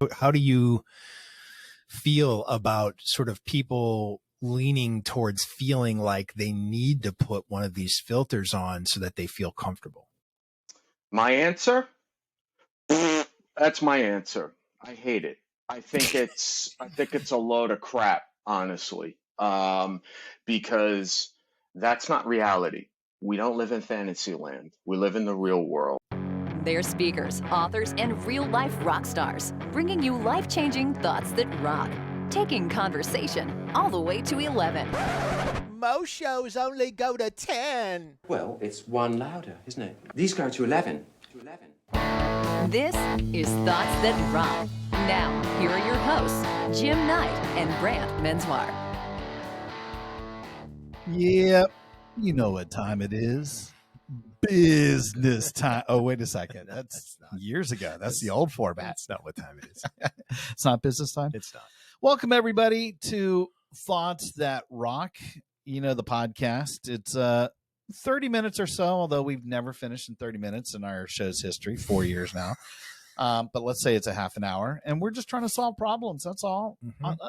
How do you feel about sort of people leaning towards feeling like they need to put one of these filters on so that they feel comfortable? My answer? That's my answer. I hate it. I think it's a load of crap, honestly. Because that's not reality. We don't live in fantasy land. We live in the real world. They're speakers, authors, and real-life rock stars, bringing you life-changing thoughts that rock, taking conversation all the way to 11. Most shows only go to 10. Well, it's one louder, isn't it? These go to 11. This is Thoughts That Rock. Now, here are your hosts, Jim Knight and Brant Menswar. Yep, you know what time it is. Business time. Oh, wait a second. That's years ago. That's the old format. That's not what time it is. It's not business time? It's not. Welcome, everybody, to Thoughts That Rock. You know, the podcast. It's 30 minutes or so, although we've never finished in 30 minutes in our show's history, 4 years now. But let's say it's a half an hour, and we're just trying to solve problems. That's all.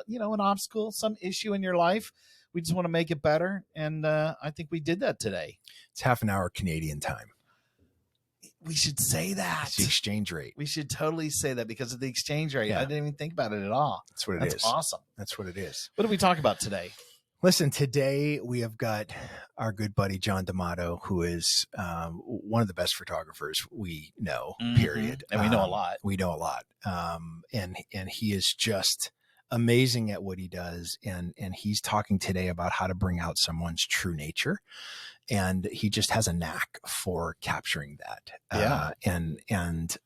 You know, an obstacle, some issue in your life. We just want to make it better, and I think we did that today. It's half an hour Canadian time. We should say that. It's the exchange rate. We should totally say that because of the exchange rate. Yeah. I didn't even think about it at all. That's what it is. That's awesome. That's what it is. What did we talk about today? Listen, today we have got our good buddy, John DeMato, who is one of the best photographers we know, period. And we know a lot. We know a lot. And he is just amazing at what he does. And he's talking today about how to bring out someone's true nature. And he just has a knack for capturing that. Yeah. And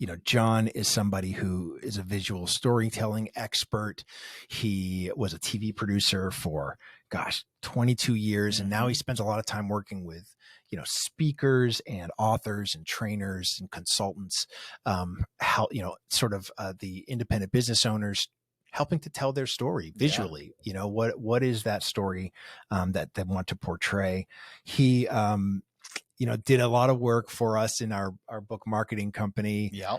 you know, John is somebody who is a visual storytelling expert. He was a TV producer for, 22 years. And now he spends a lot of time working with, you know, speakers and authors and trainers and consultants, how, you know, sort of the independent business owners, helping to tell their story visually. You know, what is that story that they want to portray? He, you know, did a lot of work for us in our book marketing company. Yeah.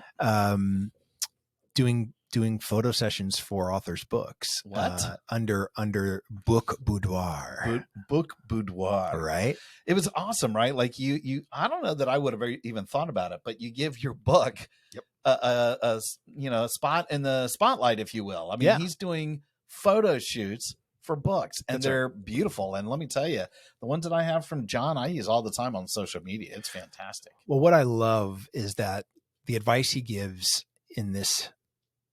Doing photo sessions for authors' books. What? Under Book Boudoir. Book Boudoir. Right. It was awesome, right? Like you I don't know that I would have even thought about it, but you give your book a you know, a spot in the spotlight, if you will. I mean, he's doing photo shoots for books, and they're beautiful. And let me tell you, the ones that I have from John, I use all the time on social media. It's fantastic. Well, what I love is that the advice he gives in this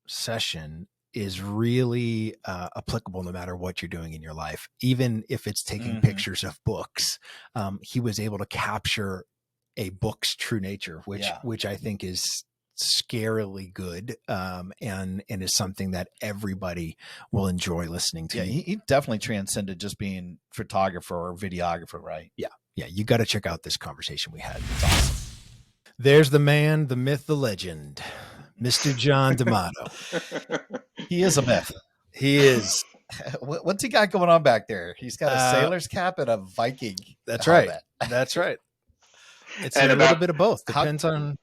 session is really applicable no matter what you're doing in your life, even if it's taking pictures of books. He was able to capture a book's true nature, which I think is scarily good, and is something that everybody will enjoy listening to. Yeah, he definitely transcended just being photographer or videographer, right? Yeah, you got to check out this conversation we had. It's awesome. There's the man, the myth, the legend, Mr. John DeMato. He is a myth. He is. What's he got going on back there? He's got a sailor's cap and a Viking. That's helmet. right. That's right. It's And a about- little bit of both. Depends on.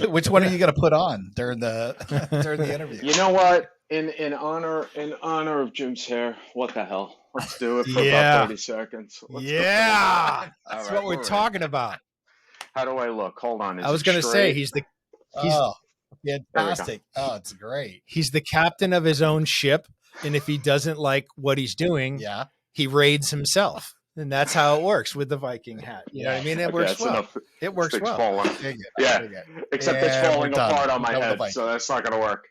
Which one are you going to put on during the interview? You know what? In honor of Jim's hair, what the hell? Let's do it for about 30 seconds. Let's go. That's All what right, we're all right. talking about. How do I look? Hold on. Is I was it going to say straight? he's Fantastic. Oh, it's great. he's the captain of his own ship, and if he doesn't like what he's doing, Yeah. he raids himself. And that's how it works with the Viking hat. You know what I mean? It Okay, works that's well. enough. It works Thing's well. falling. Yeah. Except Yeah, it's falling we're done. apart on my We're done with head, the Viking. so that's not going to work.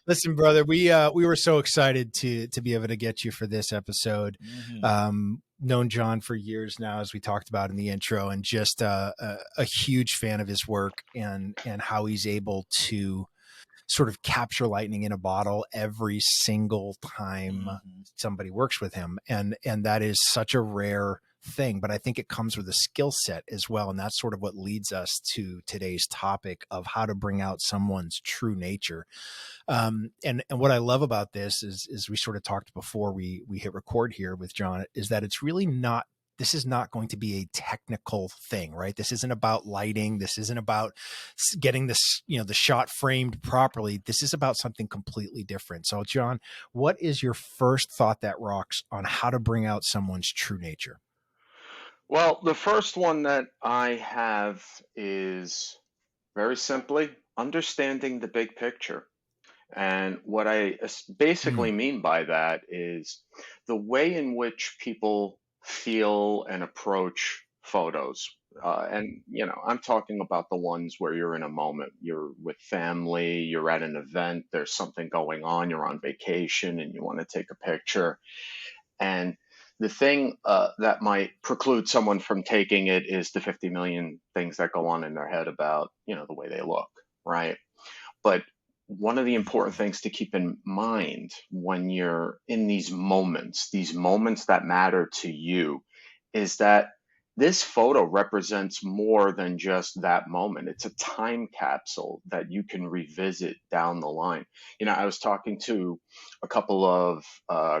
Listen, brother, we were so excited to be able to get you for this episode. Known John for years now, as we talked about in the intro, and just a huge fan of his work and how he's able to sort of capture lightning in a bottle every single time somebody works with him. And that is such a rare thing, but I think it comes with a skill set as well. And that's sort of what leads us to today's topic of how to bring out someone's true nature. And what I love about this is we sort of talked before we hit record here with John, is that it's really not this is not going to be a technical thing, right? This isn't about lighting. This isn't about getting this, the shot framed properly. This is about something completely different. So John, what is your first thought that rocks on how to bring out someone's true nature? Well, the first one that I have is very simply understanding the big picture. And what I basically Mm, mean by that is the way in which people feel and approach photos. I'm talking about the ones where you're in a moment, you're with family, you're at an event, there's something going on, you're on vacation, and you want to take a picture. And the thing that might preclude someone from taking it is the 50 million things that go on in their head about, the way they look, right? But one of the important things to keep in mind when you're in these moments that matter to you, is that this photo represents more than just that moment. It's a time capsule that you can revisit down the line. I was talking to a couple of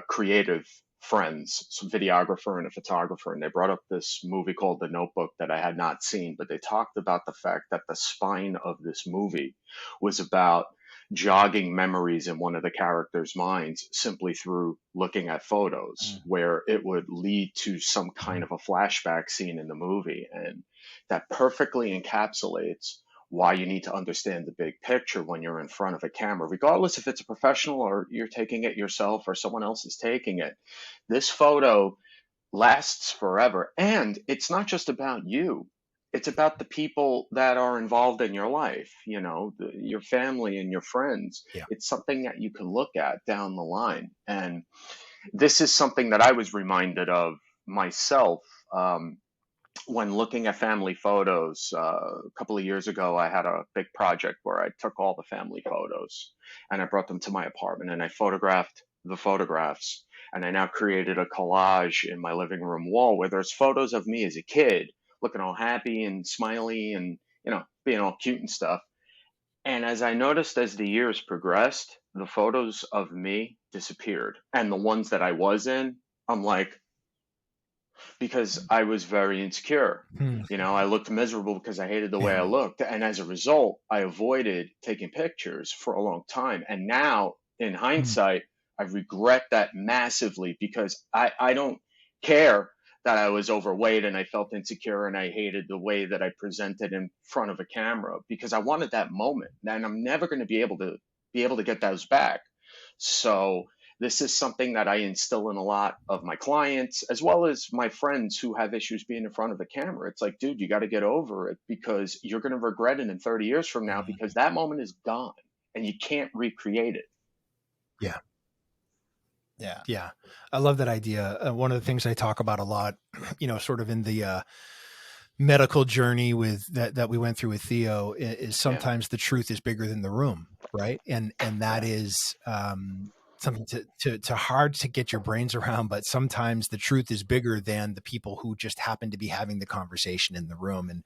creative friends, some videographer and a photographer, and they brought up this movie called The Notebook that I had not seen, but they talked about the fact that the spine of this movie was about jogging memories in one of the characters' minds simply through looking at photos, where it would lead to some kind of a flashback scene in the movie. And that perfectly encapsulates why you need to understand the big picture when you're in front of a camera, regardless if it's a professional or you're taking it yourself or someone else is taking it. This photo lasts forever. And it's not just about you. It's about the people that are involved in your life, your family and your friends. yeah. It's something that you can look at down the line. And this is something that I was reminded of myself when looking at family photos. A couple of years ago, I had a big project where I took all the family photos and I brought them to my apartment and I photographed the photographs. And I now created a collage in my living room wall where there's photos of me as a kid looking all happy and smiley and, being all cute and stuff. And as I noticed as the years progressed, the photos of me disappeared. And the ones that I was in, I'm like, because I was very insecure. Hmm. I looked miserable because I hated the way I looked. And as a result, I avoided taking pictures for a long time. And now, in hindsight, I regret that massively because I don't care that I was overweight and I felt insecure and I hated the way that I presented in front of a camera because I wanted that moment. And I'm never going to be able to get those back. So this is something that I instill in a lot of my clients, as well as my friends who have issues being in front of a camera. It's like, dude, you got to get over it because you're going to regret it in 30 years from now because that moment is gone and you can't recreate it. Yeah. Yeah. Yeah. I love that idea. One of the things I talk about a lot, sort of in the medical journey with that we went through with Theo is sometimes the truth is bigger than the room. Right. And that is something to hard to get your brains around, but sometimes the truth is bigger than the people who just happen to be having the conversation in the room. And,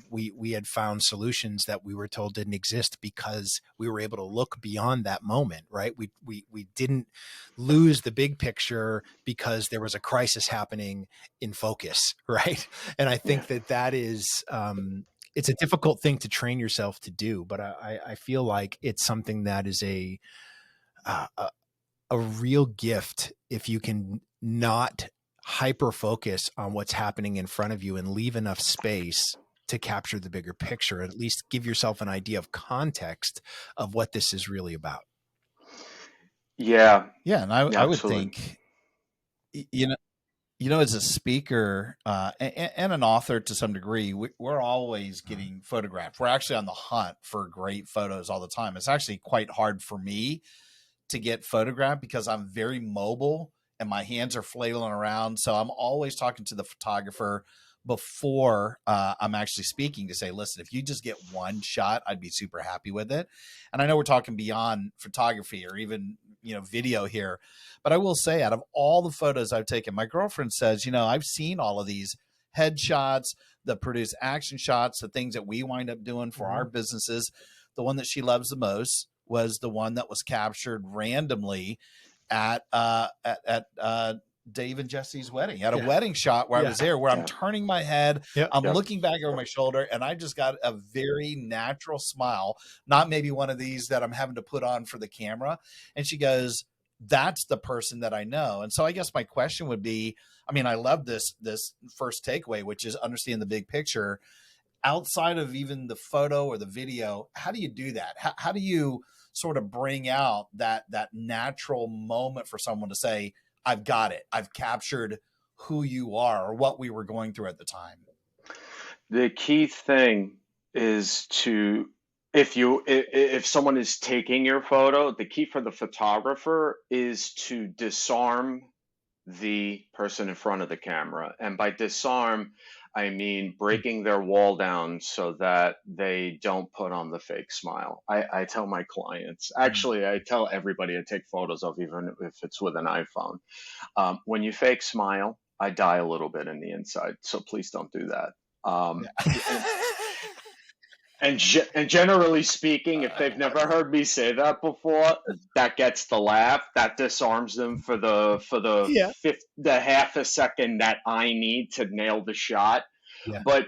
we had found solutions that we were told didn't exist because we were able to look beyond that moment, right? We didn't lose the big picture because there was a crisis happening in focus. Right. And I think that is, it's a difficult thing to train yourself to do, but I feel like it's something that is a real gift if you can not hyper focus on what's happening in front of you and leave enough space to capture the bigger picture, at least give yourself an idea of context of what this is really about. Yeah. Yeah. And I would Absolutely. think, as a speaker and an author to some degree, we're always getting photographed. We're actually on the hunt for great photos all the time. It's actually quite hard for me to get photographed because I'm very mobile and my hands are flailing around. So I'm always talking to the photographer before I'm actually speaking to say, listen, if you just get one shot, I'd be super happy with it. And I know we're talking beyond photography or even, video here, but I will say out of all the photos I've taken, my girlfriend says, I've seen all of these headshots, the produce action shots, the things that we wind up doing for our businesses. The one that she loves the most was the one that was captured randomly at Dave and Jesse's wedding, at a wedding shot where I was there, where I'm turning my head, I'm looking back over my shoulder, and I just got a very natural smile, not maybe one of these that I'm having to put on for the camera. And she goes, that's the person that I know. And so I guess my question would be, I mean, I love this first takeaway, which is understand the big picture. Outside of even the photo or the video, how do you do that? How do you sort of bring out that natural moment for someone to say, I've got it, I've captured who you are or what we were going through at the time? The key thing is to, if someone is taking your photo, the key for the photographer is to disarm the person in front of the camera. And by disarm, I mean breaking their wall down so that they don't put on the fake smile. I tell my clients, actually, I tell everybody I take photos of, even if it's with an iPhone, when you fake smile, I die a little bit in the inside. So please don't do that. And generally speaking, if they've never heard me say that before, that gets the laugh. That disarms them for the half a second that I need to nail the shot. Yeah. But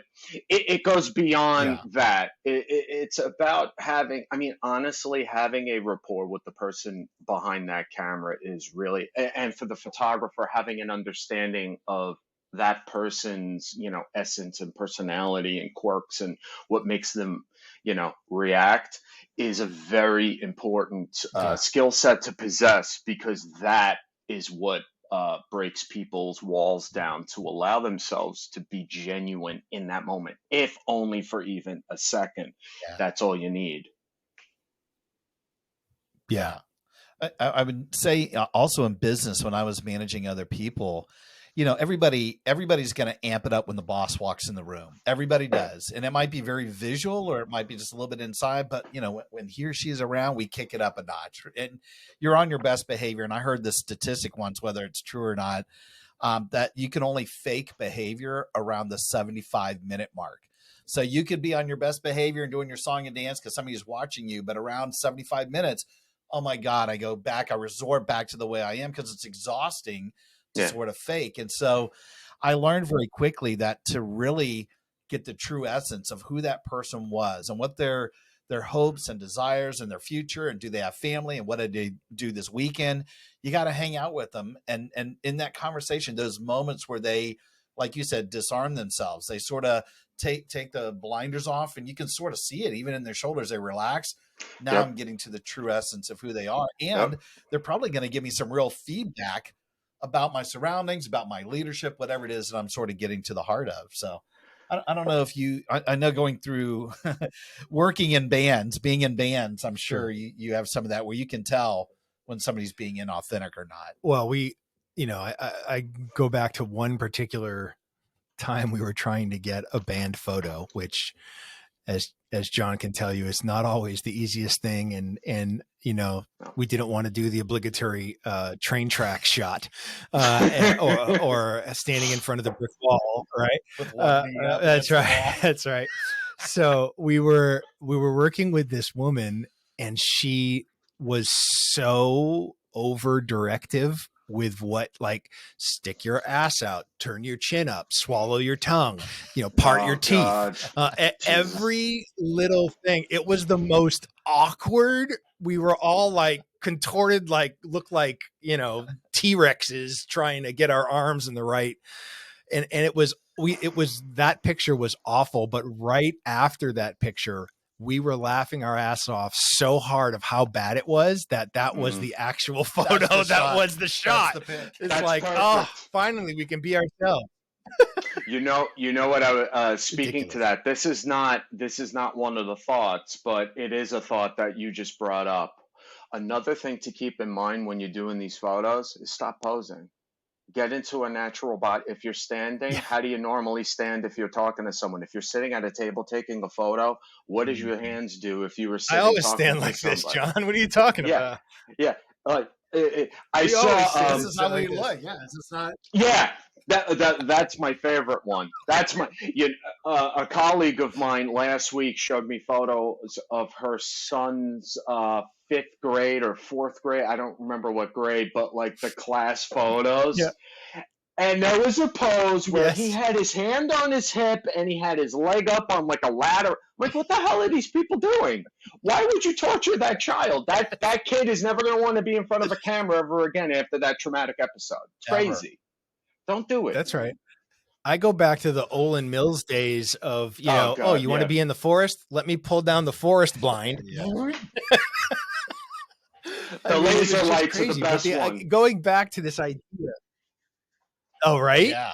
it goes beyond that. It's about having, I mean, honestly, having a rapport with the person behind that camera is really, and for the photographer, having an understanding of that person's, essence and personality and quirks and what makes them, react is a very important skill set to possess, because that is what breaks people's walls down to allow themselves to be genuine in that moment, if only for even a second. That's all you need. Yeah. I would say also in business, when I was managing other people, everybody's going to amp it up when the boss walks in the room. Everybody does. And it might be very visual, or it might be just a little bit inside, but when he or she is around, we kick it up a notch, and you're on your best behavior. And I heard this statistic once, whether it's true or not, that you can only fake behavior around the 75-minute mark. So you could be on your best behavior and doing your song and dance because somebody's watching you, but around 75 minutes, oh my God, I resort back to the way I am, because it's exhausting to sort of fake. And so I learned very quickly that to really get the true essence of who that person was and what their hopes and desires and their future, and do they have family, and what did they do this weekend, you got to hang out with them. And in that conversation, those moments where they, like you said, disarm themselves, they sort of take the blinders off, and you can sort of see it even in their shoulders. They relax. Now I'm getting to the true essence of who they are. And they're probably going to give me some real feedback about my surroundings, about my leadership, whatever it is that I'm sort of getting to the heart of. So I don't know if I know going through working in bands, being in bands, I'm sure you have some of that where you can tell when somebody's being inauthentic or not. Well, I go back to one particular time we were trying to get a band photo, which as John can tell you, it's not always the easiest thing. And we didn't want to do the obligatory train track shot or standing in front of the brick wall, right? That's right. That's right. So we were working with this woman, and she was so over directive with what, like, stick your ass out, turn your chin up, swallow your tongue, part your teeth, every little thing. It was the most awkward. We were all like contorted, like look like, T-Rexes trying to get our arms in the right. And it was that picture was awful. But right after that picture, we were laughing our ass off so hard of how bad it was that was the actual photo. That was the shot. It's like, perfect. Finally we can be ourselves. You know what I was speaking to that. This is not one of the thoughts, but it is a thought that you just brought up. Another thing to keep in mind when you're doing these photos is stop posing. Get into a natural body. If you're standing, how do you normally stand if you're talking to someone? If you're sitting at a table taking a photo, what does your hands do if you were sitting? I always stand like this, John. What are you talking about? Yeah. I saw. This is how we look. Yeah, it's not. Yeah. That's my favorite one. That's a colleague of mine last week showed me photos of her son's fifth grade or fourth grade. I don't remember what grade, but like the class photos. Yeah. And there was a pose where he Yes. had his hand on his hip and he had his leg up on like a ladder. Like, what the hell are these people doing? Why would you torture that child? That kid is never going to want to be in front of a camera ever again after that traumatic episode. It's crazy. Don't do it. That's right. I go back to the Olin Mills days of, you know, God, you want to be in the forest? Let me pull down the forest blind. The laser lights are the best one. Going back to this idea. Oh, right? Yeah.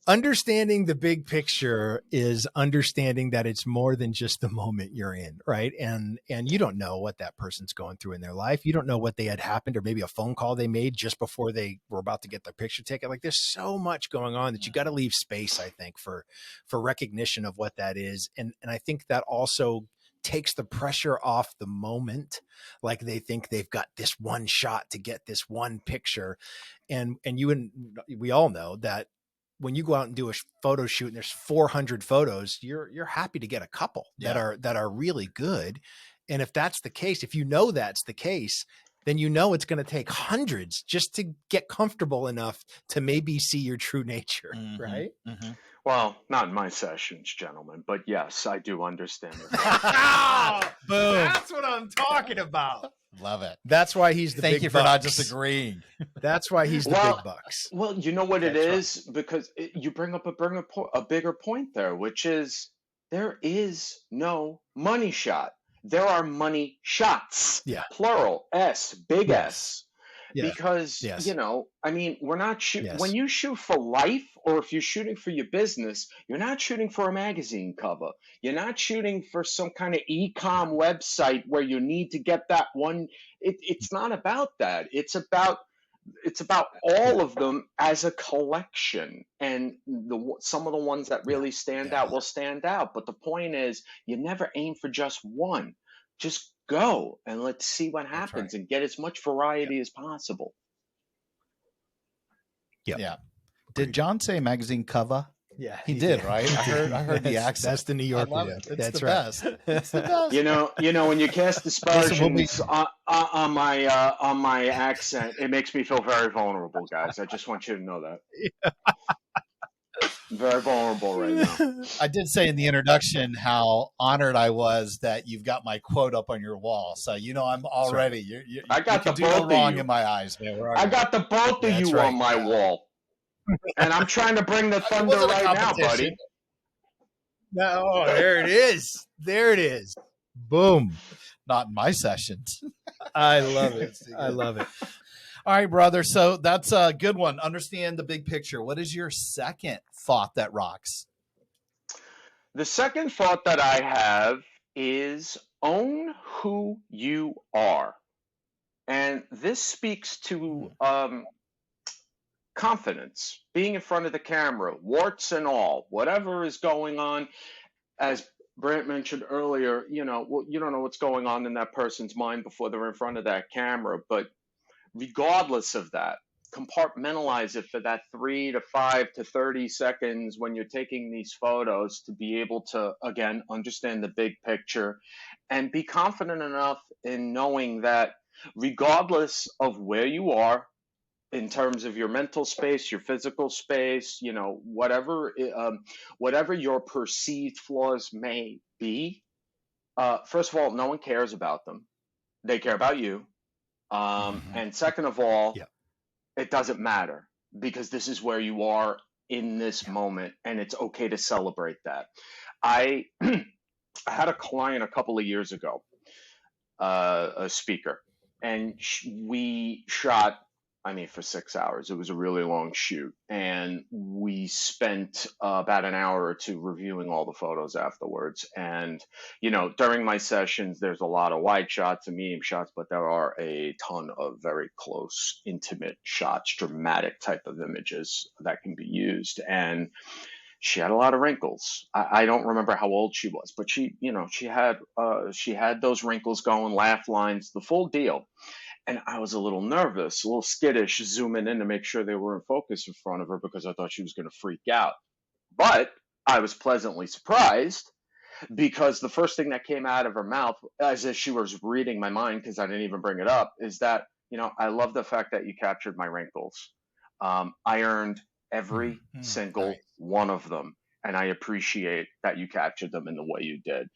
Understanding the big picture is understanding that it's more than just the moment you're in, right? And you don't know what that person's going through in their life. You don't know what they had happened, or maybe a phone call they made just before they were about to get their picture taken. Like, there's so much going on that you got to leave space, I think, for recognition of what that is. And I think that also takes the pressure off the moment. Like, they think they've got this one shot to get this one picture. And we all know that when you go out and do a photo shoot and there's 400 photos, you're happy to get a couple that are really good. And if that's the case, if you know that's the case, then you know it's going to take hundreds just to get comfortable enough to maybe see your true nature, right? Mm-hmm. Well, not in my sessions, gentlemen, but yes, I do understand. Boom. That's what I'm talking about. Love it. That's why he's the Thank big you for bucks. not disagreeing. That's why he's the big bucks. Well, you know what it is? Because you bring up a bigger point there, which is there is no money shot. There are money shots. Yeah. Plural, S, big Yes. S. Yeah. Because, Yes. you know, I mean, we're not shooting, Yes. when you shoot for life or if you're shooting for your business, you're not shooting for a magazine cover. You're not shooting for some kind of e-com website where you need to get that one. It's not about that. It's about all of them as a collection, and some of the ones that really stand out will stand out. But the point is, you never aim for just one. Just go and let's see what happens and get as much variety as possible. Yeah. Did John say magazine cover? Yeah, he did, right? I heard the accent. That's the New York one. That's the best. It's the best. You know, when you cast aspersions on my accent, it makes me feel very vulnerable, guys. I just want you to know that. Very vulnerable right now. I did say in the introduction how honored I was that you've got my quote up on your wall. So you know I'm already. I got you the can do no both wrong of you in my eyes. I got the both of you on my wall, and I'm trying to bring the thunder right now, buddy. Oh, there it is. There it is. Boom. Not in my sessions. I love it. I love it. All right, brother. So that's a good one. Understand the big picture. What is your second thought that rocks? The second thought that I have is own who you are. And this speaks to confidence, being in front of the camera, warts and all, whatever is going on. As Brant mentioned earlier, you know, you don't know what's going on in that person's mind before they're in front of that camera. But regardless of that, compartmentalize it for that 3 to 5 to 30 seconds when you're taking these photos to be able to, again, understand the big picture and be confident enough in knowing that regardless of where you are in terms of your mental space, your physical space, you know, whatever your perceived flaws may be, first of all, no one cares about them. They care about you. And second of all, it doesn't matter because this is where you are in this moment and it's okay to celebrate that. I had a client a couple of years ago, a speaker, and we shot, for 6 hours. It was a really long shoot. And we spent about an hour or two reviewing all the photos afterwards. And, you know, during my sessions, there's a lot of wide shots and medium shots, but there are a ton of very close, intimate shots, dramatic type of images that can be used. And she had a lot of wrinkles. I don't remember how old she was, but she had those wrinkles going, laugh lines, the full deal. And I was a little nervous, a little skittish, zooming in to make sure they were in focus in front of her because I thought she was going to freak out. But I was pleasantly surprised because the first thing that came out of her mouth, as if she was reading my mind, because I didn't even bring it up, is that, I love the fact that you captured my wrinkles. I earned every single one of them. And I appreciate that you captured them in the way you did.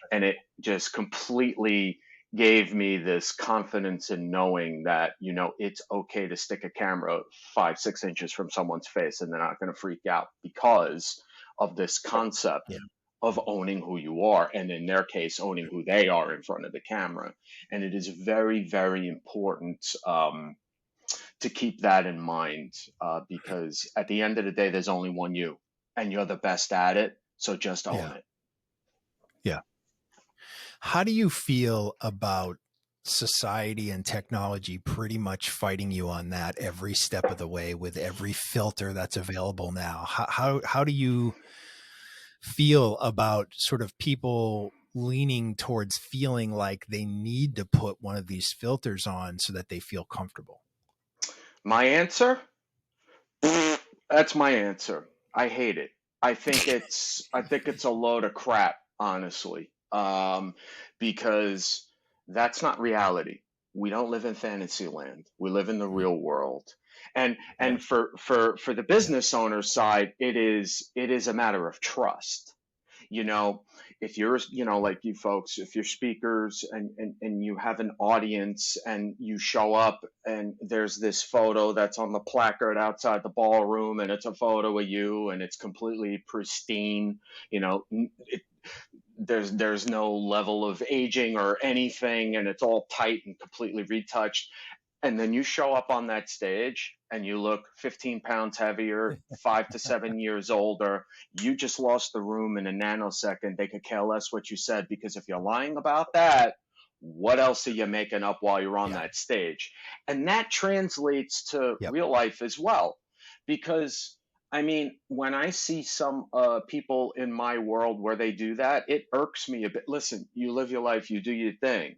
And it just completely gave me this confidence in knowing that, it's okay to stick a camera 5-6 inches from someone's face and they're not going to freak out because of this concept of owning who you are. And in their case, owning who they are in front of the camera. And it is very, very important to keep that in mind because at the end of the day, there's only one you. And you're the best at it. So just own it. Yeah. How do you feel about society and technology pretty much fighting you on that every step of the way with every filter that's available now? How do you feel about sort of people leaning towards feeling like they need to put one of these filters on so that they feel comfortable? My answer? That's my answer. I hate it. I think it's a load of crap, honestly, because that's not reality. We don't live in fantasy land. We live in the real world. And for the business owner side, it is a matter of trust. If you're, like you folks, if you're speakers and you have an audience and you show up and there's this photo that's on the placard outside the ballroom and it's a photo of you and it's completely pristine, there's no level of aging or anything and it's all tight and completely retouched. And then you show up on that stage and you look 15 pounds heavier, 5 to 7 years older. You just lost the room in a nanosecond. They could care less what you said because if you're lying about that, what else are you making up while you're on that stage? And that translates to real life as well. Because, when I see some people in my world where they do that, it irks me a bit. Listen, you live your life, you do your thing.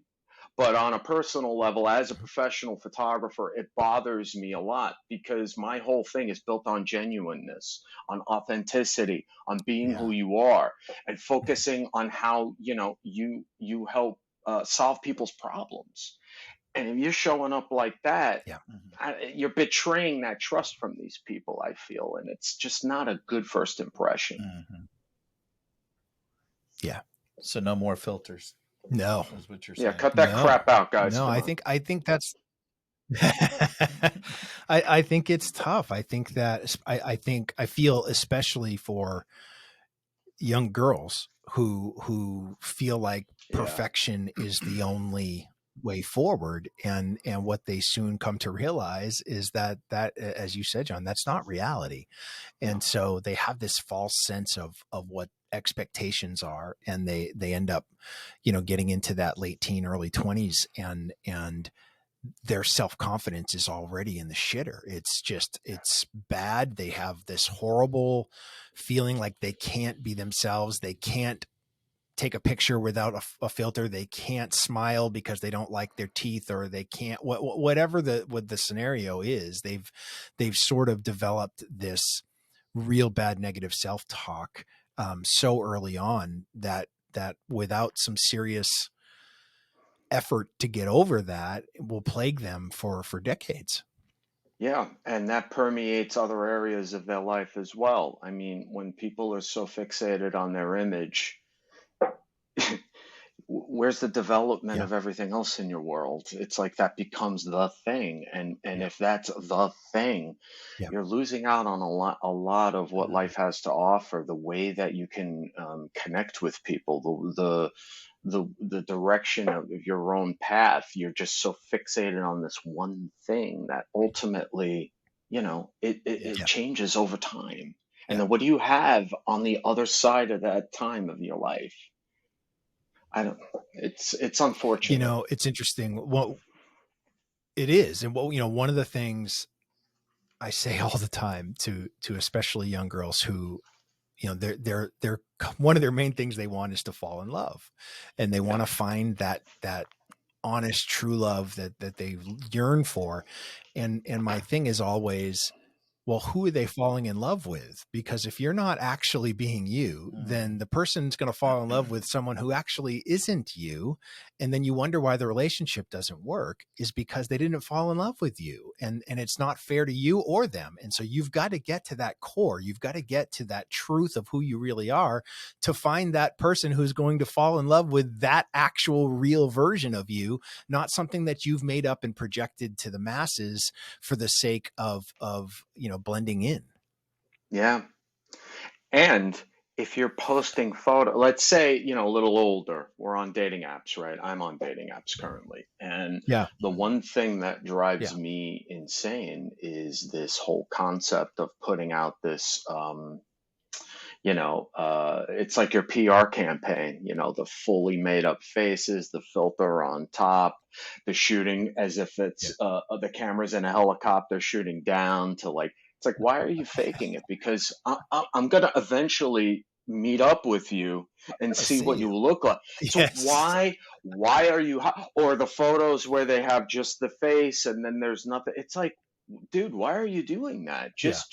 But on a personal level, as a professional photographer, it bothers me a lot because my whole thing is built on genuineness, on authenticity, on being who you are, and focusing on how you help solve people's problems. And if you're showing up like that, you're betraying that trust from these people, I feel, and it's just not a good first impression. Yeah. So no more filters. No, is what you're saying. Yeah, cut that crap out, guys. No, I think that's. I think it's tough. I think that I feel especially for young girls who feel like perfection is the only way forward, and what they soon come to realize is that as you said, John, that's not reality, and so they have this false sense of what expectations are, and they end up getting into that late teen, early 20s, and their self-confidence is already in the shitter. It's bad. They have this horrible feeling like they can't be themselves. They can't take a picture without a filter. They can't smile because they don't like their teeth, or they can't, whatever the scenario is, they've sort of developed this real bad negative self-talk so early on that without some serious effort to get over that, it will plague them for decades. Yeah, and that permeates other areas of their life as well. When people are so fixated on their image, where's the development of everything else in your world? It's like that becomes the thing, and if that's the thing, you're losing out on a lot of what life has to offer. The way that you can connect with people, the direction of your own path. You're just so fixated on this one thing that ultimately, it changes over time. And then what do you have on the other side of that time of your life? It's unfortunate. It's interesting. Well, it is. And one of the things I say all the time to especially young girls who, they're one of their main things they want is to fall in love, and they want to find that honest, true love that they yearn for. And my thing is always, well, who are they falling in love with? Because if you're not actually being you, then the person's going to fall in love with someone who actually isn't you. And then you wonder why the relationship doesn't work, is because they didn't fall in love with you. And it's not fair to you or them. And so you've got to get to that core. You've got to get to that truth of who you really are to find that person who's going to fall in love with that actual real version of you, not something that you've made up and projected to the masses for the sake of blending in. Yeah. And if you're posting photo, let's say, a little older, we're on dating apps, right? I'm on dating apps currently. And Yeah. the one thing that drives me insane is this whole concept of putting out this, it's like your PR campaign, the fully made up faces, the filter on top, the shooting as if it's the camera's in a helicopter shooting down to like, it's like, why are you faking it? Because I'm going to eventually meet up with you and see what you look like. Yes. So why are you, or the photos where they have just the face and then there's nothing. It's like, dude, why are you doing that? Just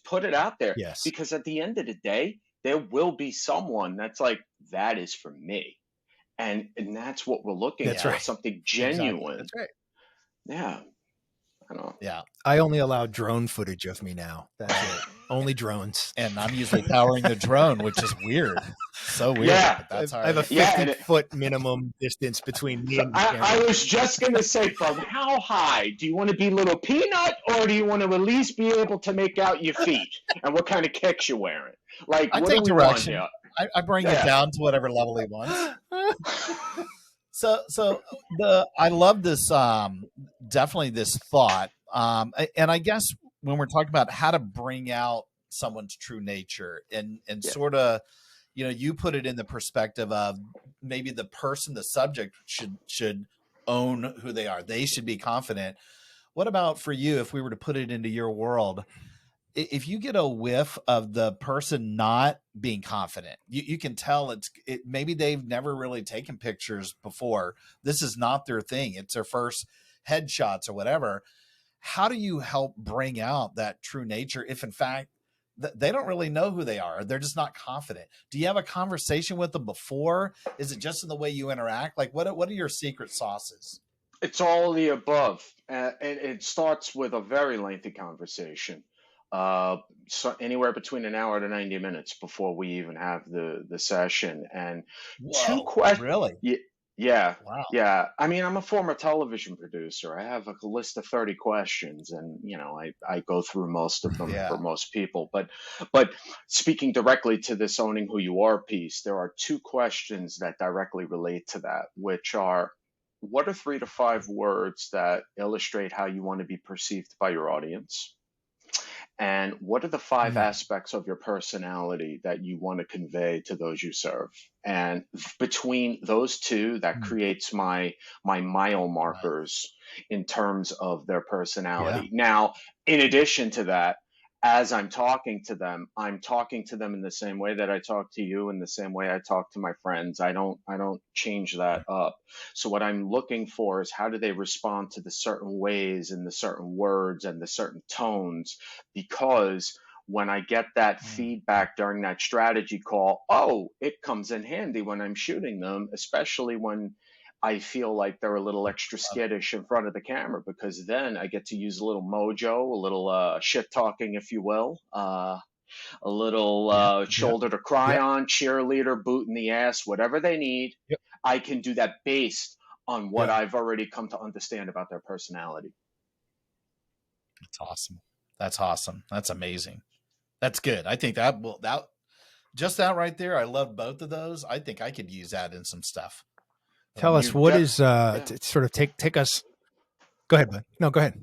put it out there. Yes. Because at the end of the day, there will be someone that's like, that is for me. And that's what we're looking That's at. right. Something genuine. Exactly. That's right. Yeah. I don't know. Yeah. I only allow drone footage of me now. That's it. Only drones. And I'm usually powering the drone, which is weird. So weird. Yeah. But that's I have a 50-foot minimum distance between me and the camera. I was just going to say, from how high? Do you want to be little peanut, or do you want to at least be able to make out your feet? And what kind of kicks you're wearing? Like, I what take do we want direction. here? I bring it down to whatever level he wants. So I love this, definitely this thought. And I guess when we're talking about how to bring out someone's true nature and sort of, you put it in the perspective of maybe the person, the subject should own who they are. They should be confident. What about for you, if we were to put it into your world, if you get a whiff of the person not being confident, you can tell maybe they've never really taken pictures before. This is not their thing. It's their first headshots or whatever. How do you help bring out that true nature if in fact they don't really know who they are? They're just not confident. Do you have a conversation with them before? Is it just in the way you interact? Like what are your secret sauces? It's all the above. And it starts with a very lengthy conversation. So anywhere between an hour to 90 minutes before we even have the session. And two questions. Really? Yeah. Wow. Yeah. I mean, I'm a former television producer. I have a list of 30 questions and, I go through most of them for most people. But speaking directly to this owning who you are piece, there are two questions that directly relate to that, which are, what are 3 to 5 words that illustrate how you want to be perceived by your audience? And what are the 5 aspects of your personality that you want to convey to those you serve? And between those two, that creates my mile markers in terms of their personality. Yeah. Now, in addition to that, as I'm talking to them in the same way that I talk to you, in the same way I talk to my friends. I don't change that up. So what I'm looking for is, how do they respond to the certain ways and the certain words and the certain tones? Because when I get that feedback during that strategy call, it comes in handy when I'm shooting them, especially when I feel like they're a little extra skittish in front of the camera, because then I get to use a little mojo, a little shit talking, if you will, a little shoulder to cry on, cheerleader, boot in the ass, whatever they need. Yep. I can do that based on what I've already come to understand about their personality. That's awesome. That's awesome. That's amazing. That's good. I think that right there. I love both of those. I think I could use that in some stuff. Tell us what is sort of take us. Go ahead, bud. No, go ahead.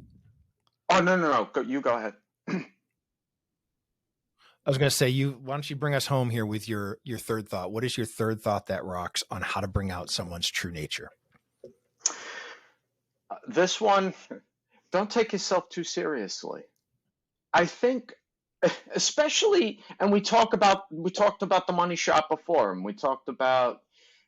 Oh, no. You go ahead. I was going to say, why don't you bring us home here with your third thought? What is your third thought that rocks on how to bring out someone's true nature? This one, don't take yourself too seriously. I think, especially, and we talked about the money shot before, and we talked about,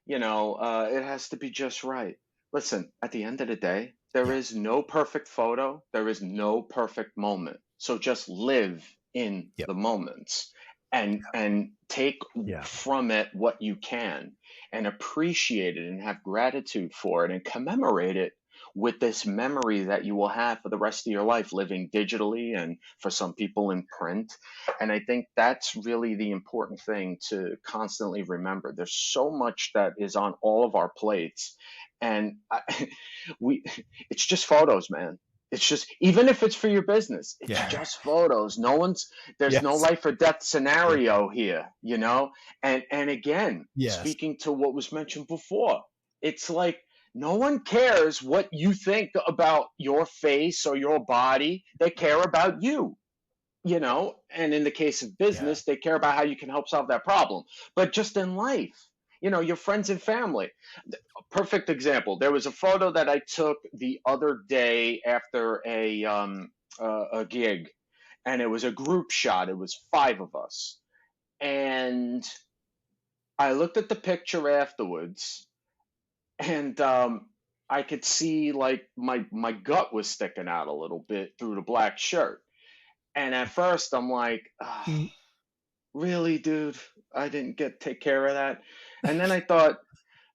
it has to be just right. listen, at the end of the day, there Yeah. is no perfect photo, there is no perfect moment. So just live in Yep. the moments and take Yeah. from it what you can and appreciate it and have gratitude for it and commemorate it with this memory that you will have for the rest of your life living digitally and for some people in print. And I think that's really the important thing to constantly remember. There's so much that is on all of our plates, and we it's just photos, man. It's just, even if it's for your business, it's Yeah. just photos. There's no Yes. life or death scenario here, you know. And again, Yes. speaking to what was mentioned before, it's like no one cares what you think about your face or your body. They care about you, you know. And in the case of Yeah. business, they care about how you can help solve that problem. But just in life, you know, your friends and family. Perfect example. There was a photo that I took the other day after a gig, and it was a group shot. It was 5 of us, and I looked at the picture afterwards, and I could see like my gut was sticking out a little bit through the black shirt. And at first, I'm like, "Ah, Mm. really, dude? I didn't take care of that." And then I thought,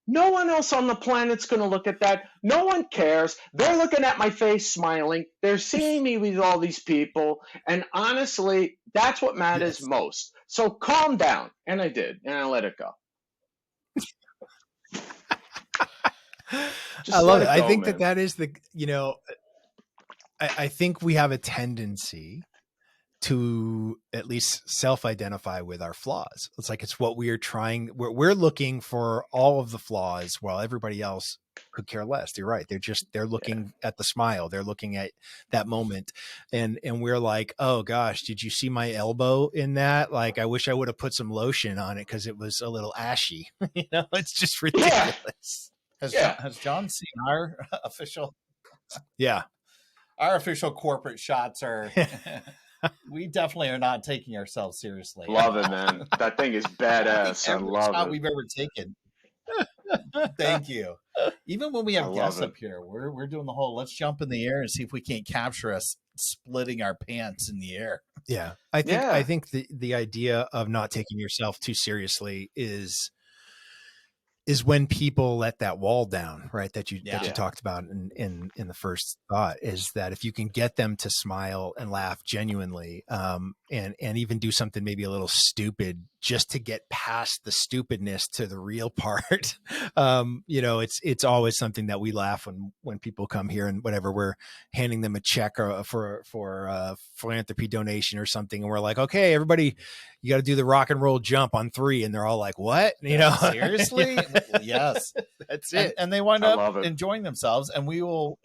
no one else on the planet's going to look at that. No one cares. They're looking at my face smiling. They're seeing me with all these people. And honestly, that's what matters Yes. most. So calm down. And I did. And I let it go. I Just love let it. it I go, think man. that is the, you know, I think we have a tendency to at least self-identify with our flaws. It's like, it's what we are trying. We're looking for all of the flaws while everybody else could care less. You're right. They're looking at the smile. They're looking at that moment. And we're like, oh gosh, did you see my elbow in that? Like, I wish I would have put some lotion on it because it was a little ashy. You know, it's just Yeah. ridiculous. Has John seen our official? Yeah. Our official corporate shots are. We definitely are not taking ourselves seriously. Love it, man. That thing is I think badass. I every love shot it. we've ever taken. Thank you. Even when we I have love guests it. up here, we're doing the whole let's jump in the air and see if we can't capture us splitting our pants in the air. Yeah. I Yeah. think the idea of not taking yourself too seriously is when people let that wall down, right? That you Yeah. talked about in the first thought, is that if you can get them to smile and laugh genuinely, and even do something maybe a little stupid just to get past the stupidness to the real part. You know, it's always something that we laugh when people come here and whatever, we're handing them a check or for a philanthropy donation or something. And we're like, okay, everybody, you got to do the rock and roll jump on 3. And they're all like, what? You know, seriously? Yes. That's it. And they wind I up love it. enjoying themselves, and we will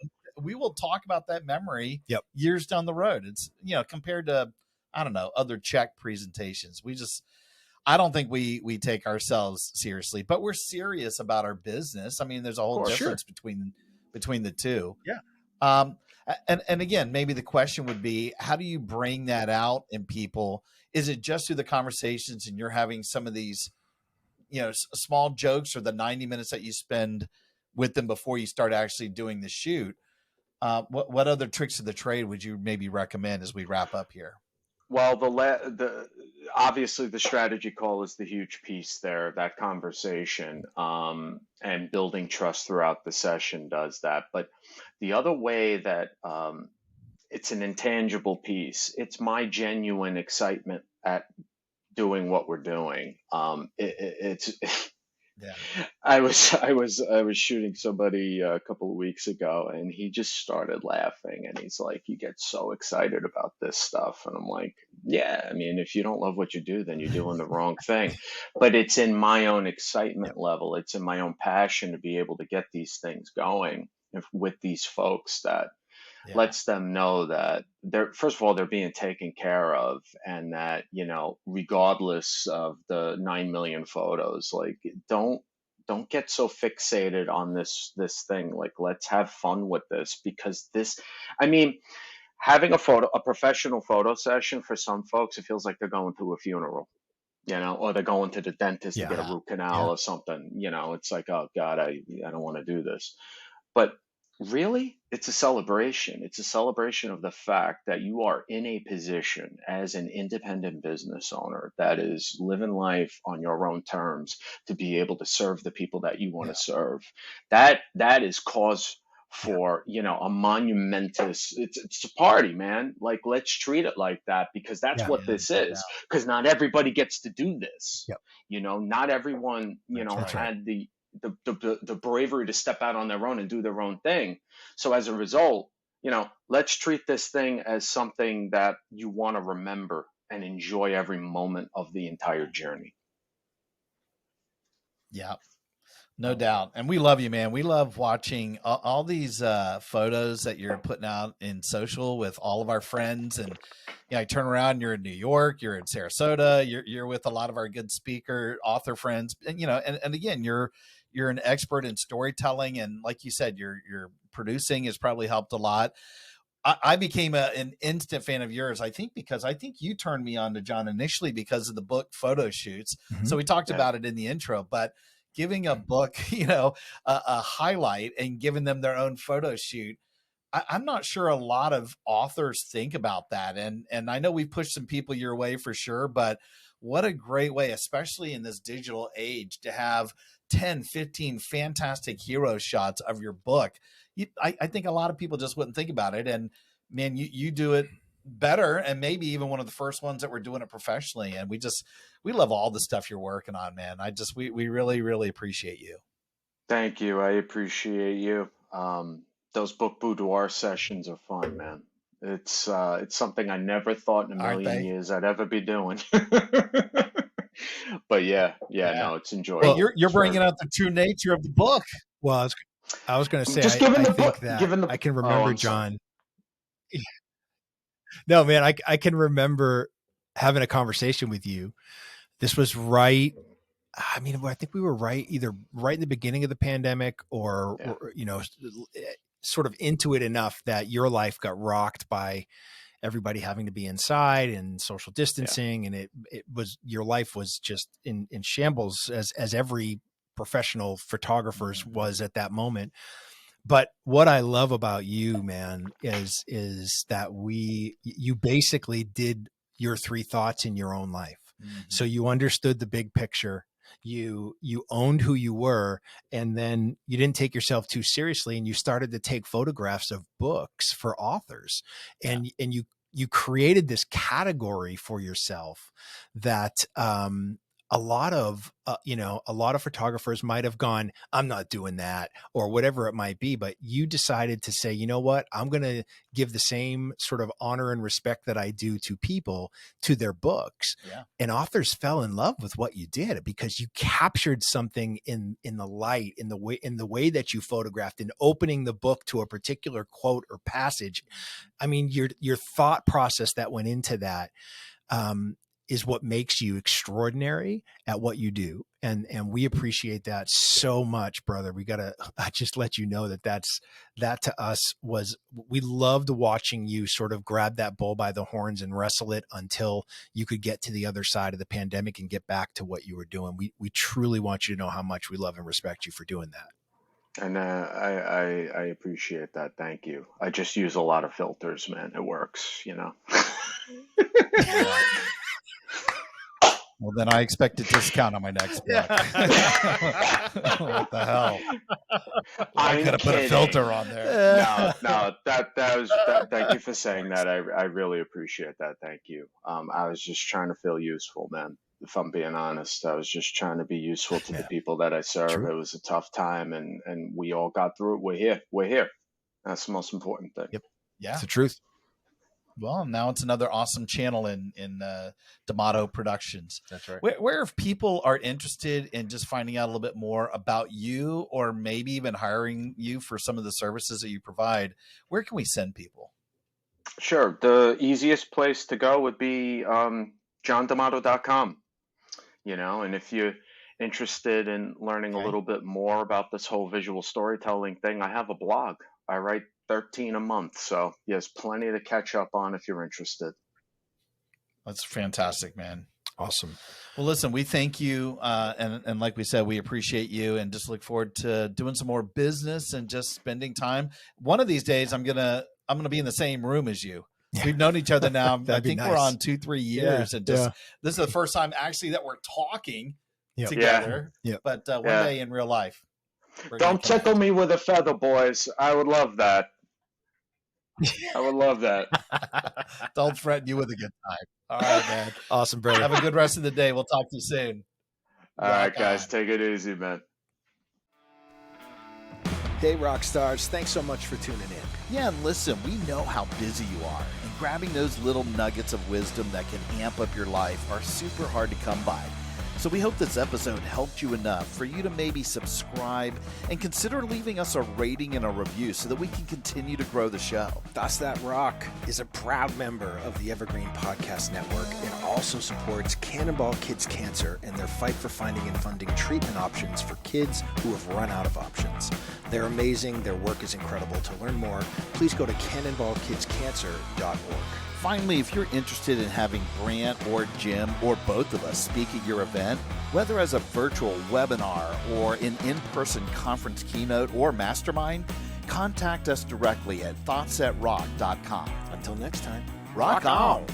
talk about that memory years down the road. It's, you know, compared to, I don't know, other check presentations. I don't think we take ourselves seriously, but we're serious about our business. I mean, there's a whole difference between the two. Yeah. And again, maybe the question would be, how do you bring that out in people? Is it just through the conversations and you're having some of these, you know, small jokes, or the 90 minutes that you spend with them before you start actually doing the shoot? What other tricks of the trade would you maybe recommend as we wrap up here? Well, the obviously the strategy call is the huge piece there. That conversation, and building trust throughout the session does that. But the other way that, it's an intangible piece. It's my genuine excitement at doing what we're doing. It's Yeah. I was shooting somebody a couple of weeks ago, and he just started laughing, and he's like, "You get so excited about this stuff," and I'm like, "Yeah, I mean, if you don't love what you do, then you're doing the wrong thing." But it's in my own excitement level, it's in my own passion to be able to get these things going with these folks that lets them know that they're, first of all, they're being taken care of, and that, you know, regardless of the 9 million photos, like, don't get so fixated on this thing. Like, let's have fun with this, because this, I mean, having a professional photo session, for some folks, it feels like they're going to a funeral, you know, or they're going to the dentist to get a root canal or something. You know, it's like, oh God, I don't want to do this. But really, it's a celebration. It's a celebration of the fact that you are in a position as an independent business owner that is living life on your own terms to be able to serve the people that you want to serve. That is cause for, a monumentous, it's a party, man. Like, let's treat it like that, because that's Yeah. what this is. Because not everybody gets to do this. Yep. Not everyone, That's right. had the bravery to step out on their own and do their own thing. So as a result, let's treat this thing as something that you want to remember and enjoy every moment of the entire journey. Yeah, no doubt. And we love you, man. We love watching all these photos that you're putting out in social with all of our friends. And I turn around and you're in New York, you're in Sarasota, you're with a lot of our good speaker, author friends. And, and again, you're an expert in storytelling. And like you said, your producing has probably helped a lot. I became an instant fan of yours, I think, because I think you turned me on to John initially because of the book photo shoots. Mm-hmm. So we talked about it in the intro, but giving a book, a highlight and giving them their own photo shoot, I'm not sure a lot of authors think about that. And I know we've pushed some people your way for sure, but what a great way, especially in this digital age, to have 10, 15 fantastic hero shots of your book. I think a lot of people just wouldn't think about it. And man, you do it better, and maybe even one of the first ones that we're doing it professionally. And we love all the stuff you're working on, man. We really, really appreciate you. Thank you. I appreciate you. Those book boudoir sessions are fun, man. It's something I never thought in a million years I'd ever be doing. But yeah, no, it's enjoyable. Well, you're bringing out the true nature of the book. Well, I was going to say, just I given the think book, that given the, I can remember, John. No, man, I can remember having a conversation with you. This was right. I mean, I think we were either right in the beginning of the pandemic or sort of into it enough that your life got rocked by everybody having to be inside and social distancing. And your life was just in shambles as every professional photographer's was at that moment. But what I love about you, man, is that you basically did your 3 thoughts in your own life. Mm-hmm. So you understood the big picture. You owned who you were, and then you didn't take yourself too seriously, and you started to take photographs of books for authors, and you created this category for yourself that a lot of photographers might have gone, I'm not doing that, or whatever it might be. But you decided to say, you know what, I'm going to give the same sort of honor and respect that I do to people to their books. Yeah. And authors fell in love with what you did because you captured something in the light, in the way that you photographed, and opening the book to a particular quote or passage. I mean, your thought process that went into that, is what makes you extraordinary at what you do. And we appreciate that so much, brother. I just let you know that to us we loved watching you sort of grab that bull by the horns and wrestle it until you could get to the other side of the pandemic and get back to what you were doing. We truly want you to know how much we love and respect you for doing that. And I appreciate that. Thank you. I just use a lot of filters, man. It works, Well, then I expect a discount on my next book. What the hell? I could have put a filter on there. No, that was. Thank you for saying that. I really appreciate that. Thank you. I was just trying to feel useful, man. If I'm being honest, I was just trying to be useful to the people that I serve. True. It was a tough time, and we all got through it. We're here. That's the most important thing. Yep. Yeah, it's the truth. Well, now it's another awesome channel in DeMato Productions. That's right. Where if people are interested in just finding out a little bit more about you, or maybe even hiring you for some of the services that you provide, where can we send people? Sure. The easiest place to go would be johndemato.com. And if you're interested in learning a little bit more about this whole visual storytelling thing, I have a blog. I write 13 a month. So there's plenty to catch up on if you're interested. That's fantastic, man. Awesome. Well, listen, we thank you. And like we said, we appreciate you and just look forward to doing some more business and just spending time. One of these days, I'm going to be in the same room as you. Yeah. We've known each other now. I think nice. we're on 2-3 years. Yeah, and just this is the first time actually that we're talking together. Yeah. But one day in real life. Don't tickle me with a feather, boys. I would love that. I would love that. Don't threaten you with a good time. All right, man. Awesome, brother. Have a good rest of the day. We'll talk to you soon. All right, guys. Take it easy, man. Hey, rock stars. Thanks so much for tuning in. Yeah, and listen, we know how busy you are, and grabbing those little nuggets of wisdom that can amp up your life are super hard to come by. So we hope this episode helped you enough for you to maybe subscribe and consider leaving us a rating and a review so that we can continue to grow the show. Thus That Rock is a proud member of the Evergreen Podcast Network and also supports Cannonball Kids Cancer in their fight for finding and funding treatment options for kids who have run out of options. They're amazing. Their work is incredible. To learn more, please go to cannonballkidscancer.org. Finally, if you're interested in having Brant or Jim or both of us speak at your event, whether as a virtual webinar or an in-person conference keynote or mastermind, contact us directly at thoughtsatrock.com. Until next time, Rock on!